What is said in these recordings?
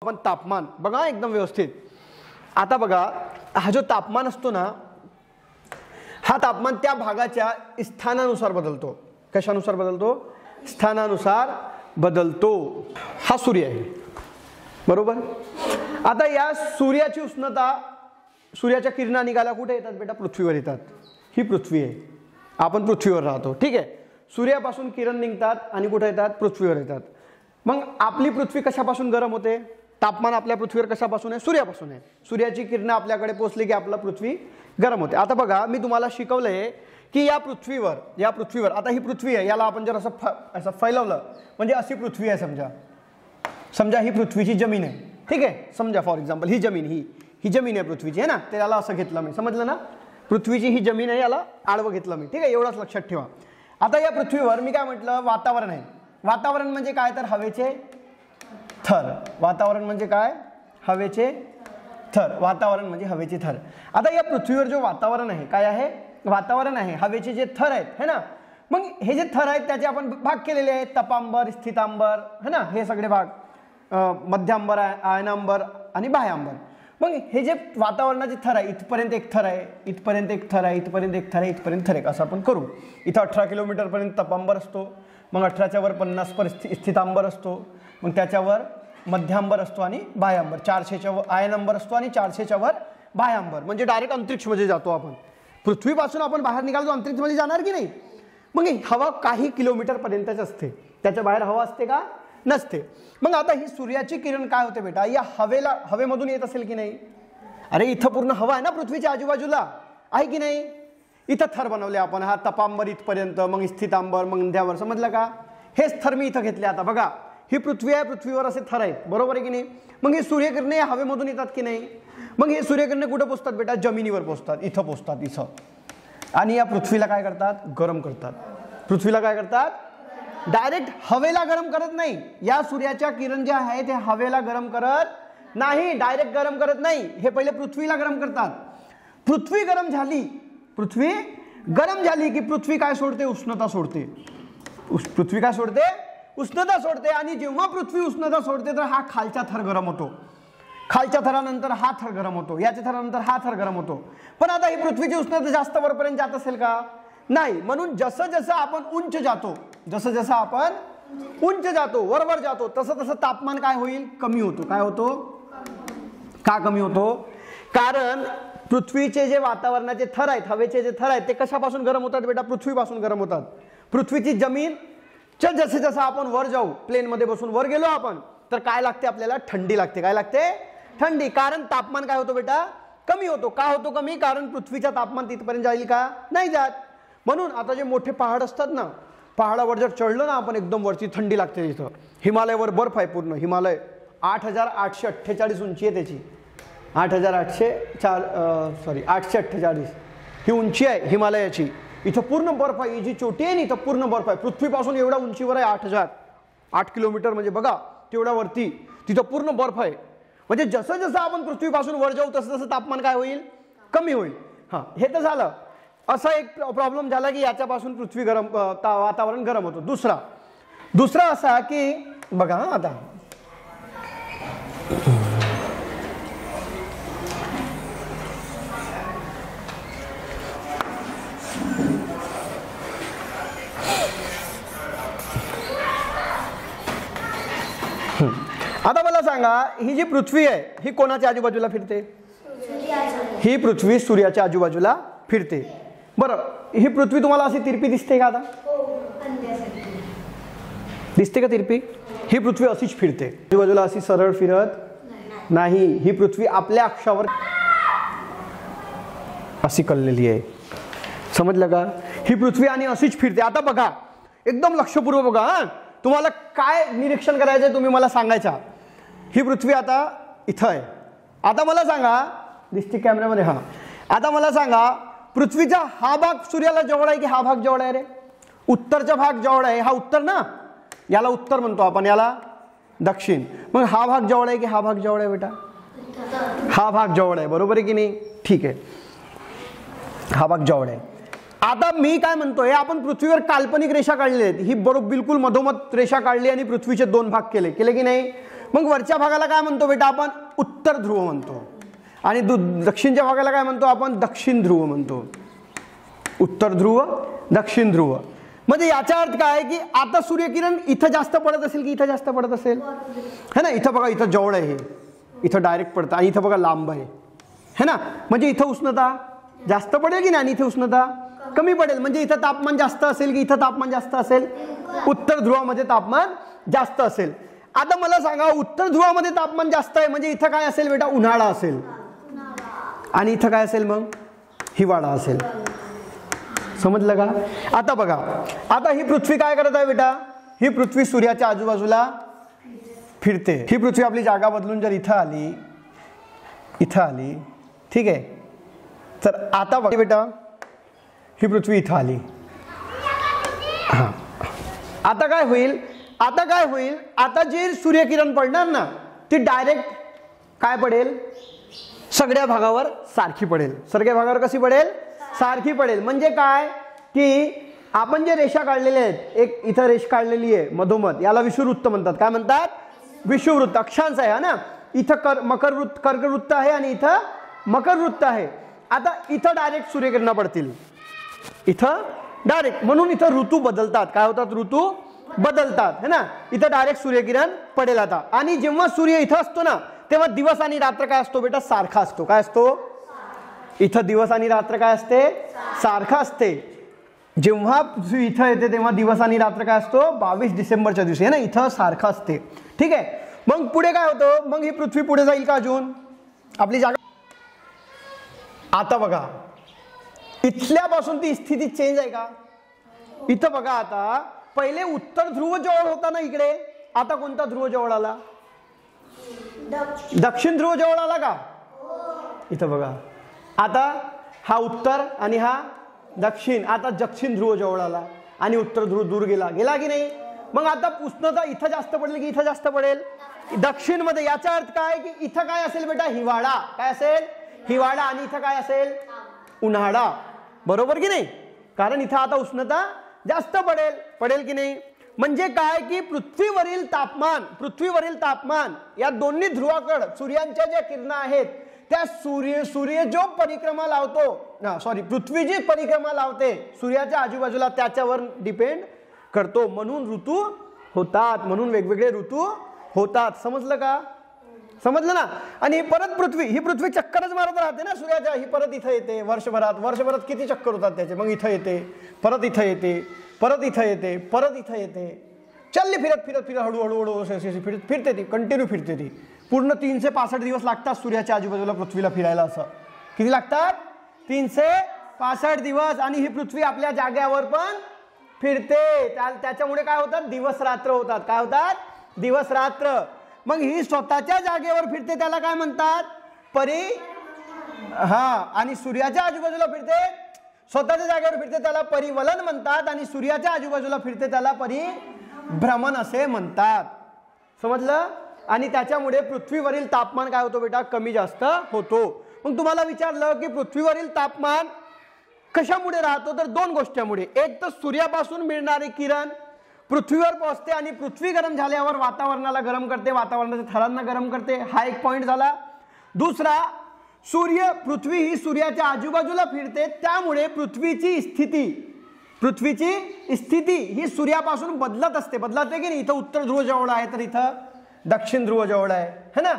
आपण तापमान बघा एकदम व्यवस्थित. आता बघा हा जो तापमान असतो ना, हा तापमान त्या भागाच्या स्थानानुसार बदलतो. कशानुसार बदलतो? स्थानानुसार बदलतो. हा सूर्य आहे बरोबर. आता या सूर्याची उष्णता, सूर्याच्या किरणा निघाल्या कुठे येतात बेटा? पृथ्वीवर येतात. ही पृथ्वी आहे, आपण पृथ्वीवर राहतो. ठीक आहे. सूर्यापासून किरण निघतात आणि कुठे येतात? पृथ्वीवर येतात. मग आपली पृथ्वी कशापासून गरम होते? तापमान आपल्या पृथ्वीवर कशापासून आहे? सूर्यापासून आहे. सूर्याची किरणं आपल्याकडे पोहोचली की आपला पृथ्वी गरम होते. आता बघा मी तुम्हाला शिकवलंय की या पृथ्वीवर आता ही पृथ्वी आहे, याला आपण जर असं फैलवलं म्हणजे अशी पृथ्वी आहे समजा ही पृथ्वीची जमीन आहे. ठीक आहे. समजा फॉर एक्झाम्पल ही जमीन ही जमीन आहे पृथ्वीची आहे ना, तर याला असं घेतलं मी, समजलं ना? पृथ्वीची ही जमीन आहे, याला आडवं घेतलं मी. ठीक आहे. एवढंच लक्षात ठेवा. आता या पृथ्वीवर मी काय म्हटलं? वातावरण आहे. वातावरण म्हणजे काय? तर हवेचे थर. वातावरण म्हणजे काय? हवेचे थर. वातावरण म्हणजे हवेचे थर. आता या पृथ्वीवर जो वातावरण आहे, काय आहे? वातावरण आहे. हवेचे जे थर आहेत है ना, मग हे जे थर आहेत त्याचे आपण भाग केलेले आहेत. तपांबर, स्थितांबर है ना, हे सगळे भाग. मध्यांबर, आयनांबर आणि बाह्यांबर. मग हे जे वातावरणाचे थर आहे, इथपर्यंत एक थर आहे, इथपर्यंत एक थर आहे, इथपर्यंत एक थर आहे, इथपर्यंत थर आहे, असं आपण करू. इथं 18 किलोमीटरपर्यंत तपांबर असतो, मग 18च्या वर 50 पर स्थितांबर असतो, मग त्याच्यावर मध्यांबर असतो आणि बाह्यांबर. 400च्या वर आयनांबर असतो आणि 400च्या वर बाह्यांबर. म्हणजे डायरेक्ट अंतरिक्षमध्ये जातो आपण. पृथ्वीपासून आपण बाहेर निघालो तर अंतरिक्षमध्ये जाणार की नाही? मग हवा काही किलोमीटर पर्यंतच असते, त्याच्या बाहेर हवा असते का? नसते. मग आता ही सूर्याची किरण काय होते बेटा? या हवेमधून येत असेल की नाही? अरे इथं पूर्ण हवा आहे ना पृथ्वीच्या आजूबाजूला, आहे की नाही? इथं थर बनवले आपण. हा तपांबर इथपर्यंत, मग स्थितांबर, मग मध्यांबर. समजलं का? हेच थर मी इथं घेतले. आता बघा ही पृथ्वी आहे, पृथ्वीवर असे थर आहेत बरोबर आहे की नाही? मग हे सूर्यकिरणे हवेमधून येतात की नाही? मग हे सूर्यकिरणे कुठे पोचतात बेटा? जमिनीवर पोचतात. इथं पोचतात, इथं. आणि या पृथ्वीला काय करतात? गरम करतात. पृथ्वीला काय करतात? डायरेक्ट हवेला गरम करत नाही. या सूर्याच्या किरण ज्या आहेत ते हवेला गरम करत नाही, डायरेक्ट गरम करत नाही. हे पहिले पृथ्वीला गरम करतात. पृथ्वी गरम झाली की पृथ्वी काय सोडते? उष्णता सोडते. पृथ्वी काय सोडते? उष्णता सोडते. आणि जेव्हा पृथ्वी उष्णता सोडते तर हा खालचा थर गरम होतो, खालच्या थरानंतर हा थर गरम होतो, याच्या थरानंतर हा थर गरम होतो. पण आता ही पृथ्वीची उष्णता जास्त वरपर्यंत जात असेल का? नाही. म्हणून जसं जसं आपण उंच जातो, वरवर जातो, तसं तापमान काय होईल? कमी होतो. काय होतो? का कमी होतो? कारण पृथ्वीचे जे वातावरणाचे थर आहेत, हवेचे जे थर आहेत, ते कशापासून गरम होतात बेटा? पृथ्वीपासून गरम होतात. पृथ्वीची जमीन जसं जसं आपण वर जाऊ, प्लेनमध्ये बसून वर गेलो आपण, तर काय लागते आपल्याला? थंडी लागते. काय लागते? थंडी. कारण तापमान काय होतो बेटा? कमी होतो. का होतो कमी? कारण पृथ्वीचं तापमान तिथपर्यंत जाईल का? नाही जात. म्हणून आता जे मोठे पहाड असतात ना, पहाडावर जर चढलो ना आपण एकदम वरती, थंडी लागते तिथं. हिमालयावर बर्फ आहे पूर्ण. हिमालय 8848 उंची आहे त्याची. 848 ही उंची आहे हिमालयाची. इथं पूर्ण बर्फ आहे. ही जी चोटी आहे ना, इथं पूर्ण बर्फ आहे. पृथ्वीपासून एवढा उंचीवर आहे 8 किलोमीटर, म्हणजे बघा तेवढ्या वरती तिथं पूर्ण बर्फ आहे. म्हणजे जसं जसं आपण पृथ्वीपासून वर जाऊ तसं तसं तापमान काय होईल? कमी होईल. हां, हे तर झालं. असा एक प्रॉब्लेम झाला की याच्यापासून पृथ्वी गरम, वातावरण गरम होतं. दुसरा असा की बघा आता आता मला सांगा, ही जी पृथ्वी आहे ही कोणाच्या आजूबाजूला फिरते? ही पृथ्वी सूर्याच्या आजूबाजूला फिरते. बरं, ही पृथ्वी तुम्हाला अशी तिरपी दिसते का? आता दिसते का तिरपी? ही पृथ्वी अशीच फिरते, आजूबाजूला अशी सरळ फिरत नाही. ही पृथ्वी आपल्या अक्षावर अशी कललेली आहे. समजलं का? ही पृथ्वी आणि अशीच फिरते. आता बघा एकदम लक्षपूर्वक बघा. हा, तुम्हाला काय निरीक्षण करायचंय तुम्ही मला सांगायचा. ही पृथ्वी आता इथं आहे. आता मला सांगा, दिसते कॅमेऱ्यामध्ये? हा, आता मला सांगा, पृथ्वीचा हा भाग सूर्याला जवळ आहे की हा भाग जवळ आहे रे? उत्तरचा भाग जवळ आहे. हा उत्तर ना, याला उत्तर म्हणतो आपण, याला दक्षिण. मग हा भाग जवळ आहे की हा भाग जवळ आहे बेटा? हा भाग जवळ आहे. बरोबर आहे की नाही? ठीक आहे, हा भाग जवळ आहे. आता मी काय म्हणतोय, आपण पृथ्वीवर काल्पनिक रेषा काढली आहेत. ही बरोबर बिलकुल मधोमध रेषा काढली आणि पृथ्वीचे दोन भाग केले की नाही? मग वरच्या भागाला काय म्हणतो बेटा आपण? उत्तर ध्रुव म्हणतो. आणि दक्षिणच्या भागाला काय म्हणतो आपण? दक्षिण ध्रुव म्हणतो. उत्तर ध्रुव, दक्षिण ध्रुव. म्हणजे याचा अर्थ काय आहे की आता सूर्यकिरण इथं जास्त पडत असेल की इथं जास्त पडत असेल? है ना, इथं बघा, इथं जवळ आहे, इथं डायरेक्ट पडतं, आणि इथं बघा लांब आहे, है ना. म्हणजे इथं उष्णता जास्त पडेल की नाही, आणि इथे उष्णता कमी पडेल. म्हणजे इथं तापमान जास्त असेल की इथं तापमान जास्त असेल? उत्तर ध्रुवामध्ये तापमान जास्त असेल. आता मला सांगा, उत्तर ध्रुवामध्ये तापमान जास्त आहे म्हणजे इथं काय असेल बेटा? उन्हाळा असेल. आणि इथं काय असेल मग? हिवाळा असेल. समजलं का? आता बघा, आता ही पृथ्वी काय करत आहे बेटा? ही पृथ्वी सूर्याच्या आजूबाजूला फिरते. ही पृथ्वी आपली जागा बदलून जर इथं आली, इथं आली, ठीक आहे, तर आता बघा बेटा, ही पृथ्वी इथं आली. हां, आता काय होईल? आता काय होईल? आता जी सूर्यकिरण पडणार ना, ती डायरेक्ट काय पडेल? सगळ्या भागावर सारखी पडेल. सगळ्या भागावर कशी पडेल? सारखी पडेल. म्हणजे काय की आपण जे रेषा काढलेल्या आहेत, एक इथं रेष काढलेली आहे मधोमध, याला विषुववृत्त म्हणतात. काय म्हणतात? विषुववृत्त. अक्षांश आहे ना. इथं कर्कवृत्त आहे आणि इथं मकरवृत्त आहे. आता इथं डायरेक्ट सूर्यकिरणं पडतील, इथं डायरेक्ट. म्हणून इथं ऋतू बदलतात. काय होतात? ऋतू बदलतात, है ना. इथं डायरेक्ट सूर्यकिरण पडेल आता. आणि जेव्हा सूर्य इथं असतो ना, तेव्हा दिवस आणि रात्र काय असतो बेटा? सारखा असतो. काय असतो? इथं दिवस आणि रात्र काय असते? सारखा असते. जेव्हा इथं येते तेव्हा दिवस आणि रात्र काय असतो? 22 डिसेंबरच्या दिवशी, है ना, इथं सारखं असते. ठीक आहे. मग पुढे काय होतं? मग ही पृथ्वी पुढे जाईल का अजून? आपली जागा. आता बघा, इथल्यापासून ती स्थिती चेंज आहे का? इथं बघा, आता पहिले उत्तर ध्रुव जवळ होता ना इकडे, आता कोणता ध्रुव जवळ आला? दक्षिण ध्रुव जवळ आला का? इथं बघा, आता हा उत्तर आणि हा दक्षिण. आता दक्षिण ध्रुव जवळ आला आणि उत्तर ध्रुव दूर गेला. गेला की नाही? मग आता उष्णता इथं जास्त पडेल की इथं जास्त पडेल? दक्षिण मध्ये. याचा अर्थ काय की इथं काय असेल बेटा? हिवाळा. काय असेल? हिवाळा. आणि इथं काय असेल? उन्हाळा. बरोबर की नाही? कारण इथं आता उष्णता जास्त पडेल. पडेल की नाही? म्हणजे काय की पृथ्वीवरील तापमान या दोन्ही ध्रुवाकडे सूर्यांच्या ज्या किरणा आहेत त्या सूर्य जो परिक्रमा लावतो, पृथ्वी जी परिक्रमा लावते सूर्याच्या आजूबाजूला, त्याच्यावर डिपेंड करतो. म्हणून ऋतू होतात, म्हणून वेगवेगळे ऋतू होतात. समजलं का? समजलं ना. आणि परत ही पृथ्वी चक्करच मारत राहते ना सूर्याच्या. ही परत इथं येते वर्षभरात किती चक्कर होतात त्याचे. मग इथं येते, परत इथं येते, परत इथं येते, परत इथं येते. चालली फिरत हळूहळू फिरते ती, कंटिन्यू फिरते ती. पूर्ण 365 दिवस लागतात सूर्याच्या आजूबाजूला पृथ्वीला फिरायला. असं किती लागतात? 365 दिवस. आणि ही पृथ्वी आपल्या जाग्यावर पण फिरते. त्याच्यामुळे काय होतात? दिवस रात्र होतात. काय होतात? दिवस रात्र. मग ही स्वतःच्या जागेवर फिरते, त्याला काय म्हणतात? आणि सूर्याच्या आजूबाजूला फिरते, स्वतःच्या जागेवर फिरते, त्याला परिवलन म्हणतात. आणि सूर्याच्या आजूबाजूला फिरते, त्याला परिभ्रमण असे म्हणतात. समजलं? आणि त्याच्यामुळे पृथ्वीवरील तापमान काय होतो बेटा? कमी जास्त होतो. मग तुम्हाला विचारलं की पृथ्वीवरील तापमान कशामुळे राहतो? तर दोन गोष्टींमुळे. एक तर सूर्यापासून मिळणारे किरण पृथ्वीवर पोहोचते आणि पृथ्वी गरम झाल्यावर वातावरणाला गरम करते, वातावरणाच्या थरांना गरम करते. हा एक पॉइंट झाला. दुसरा, पृथ्वी ही सूर्याच्या आजूबाजूला फिरते, त्यामुळे पृथ्वीची स्थिती ही सूर्यापासून बदलत असते. बदलते की नाही? इथं उत्तर ध्रुव जवळ आहे तर इथं दक्षिण ध्रुव जवळ आहे, है ना.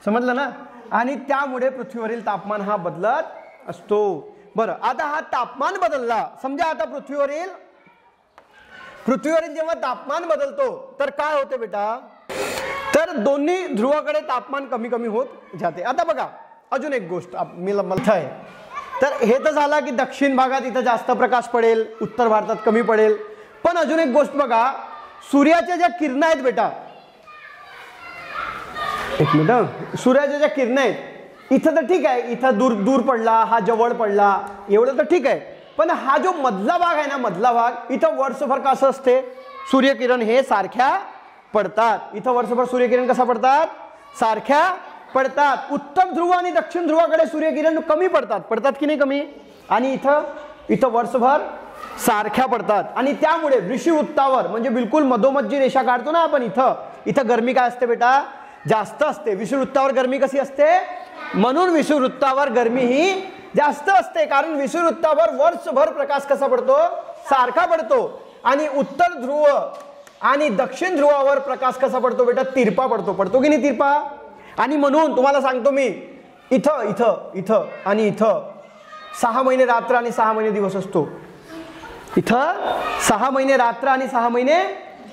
समजलं ना. आणि त्यामुळे पृथ्वीवरील तापमान हा बदलत असतो. बरं, आता हा तापमान बदलला समजा. आता पृथ्वीवरील जेव्हा तापमान बदलतो तर काय होते बेटा? तर दोन्ही ध्रुवाकडे तापमान कमी कमी होत जाते. आता बघा, अजून एक गोष्ट मला आहे. तर हे तर झाला की दक्षिण भागात इथं जास्त प्रकाश पडेल, उत्तर भारतात कमी पडेल. पण अजून एक गोष्ट बघा, सूर्याच्या ज्या किरणा आहेत बेटा, एक मिनिट, सूर्याच्या ज्या किरणा आहेत इथं तर ठीक आहे, इथं दूर पडला, हा जवळ पडला, एवढं तर ठीक आहे. पण हा जो मधला भाग आहे ना, मधला भाग, इथं वर्षभर कसं असते? सूर्यकिरण हे सारख्या पडतात. इथं वर्षभर सूर्यकिरण कसा पडतात? सारख्या पडतात. उत्तर ध्रुव आणि दक्षिण ध्रुवाकडे सूर्यकिरण कमी पडतात की नाही? कमी. आणि इथं वर्षभर सारख्या पडतात. आणि त्यामुळे विषुववृत्तावर, म्हणजे बिलकुल मधोमध जी रेषा काढतो ना आपण इथं, इथं गरमी काय असते बेटा, जास्त असते. विषुववृत्तावर गरमी कशी असते, म्हणून विषुववृत्तावर गरमी ही जास्त असते, कारण विषुववृत्तावर वर्षभर प्रकाश कसा पडतो, सारखा पडतो. आणि उत्तर ध्रुव आणि दक्षिण ध्रुवावर प्रकाश कसा पडतो बेटा, तिरपा पडतो. पडतो की नाही तिरपा. आणि म्हणून तुम्हाला सांगतो मी, इथं इथं इथं आणि इथं 6 महिने रात्र आणि 6 महिने दिवस असतो. इथं 6 महिने रात्र आणि 6 महिने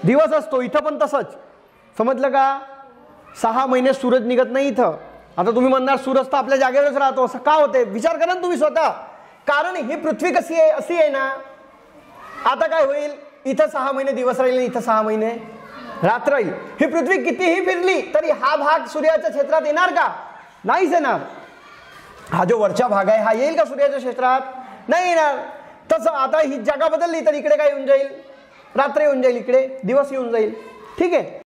दिवस असतो. इथं पण तसंच, समजलं का. 6 महिने सूरज निघत नाही इथं. आता तुम्ही म्हणणार सूरज तर आपल्या जागेवरच राहतो, असं का होते, विचार करा ना तुम्ही स्वतः. कारण ही पृथ्वी कशी आहे, अशी आहे ना. आता काय होईल, इथं 6 महिने दिवस राहील आणि इथं 6 महिने रात्र राहील. ही पृथ्वी कितीही फिरली तरी हा भाग सूर्याच्या क्षेत्रात येणार का, नाहीच येणार. हा जो वरचा भाग आहे हा येईल का सूर्याच्या क्षेत्रात, नाही येणार. तसं आता ही जागा बदलली तर इकडे काय येऊन जाईल, रात्र येऊन जाईल, इकडे दिवस येऊन जाईल. ठीक आहे.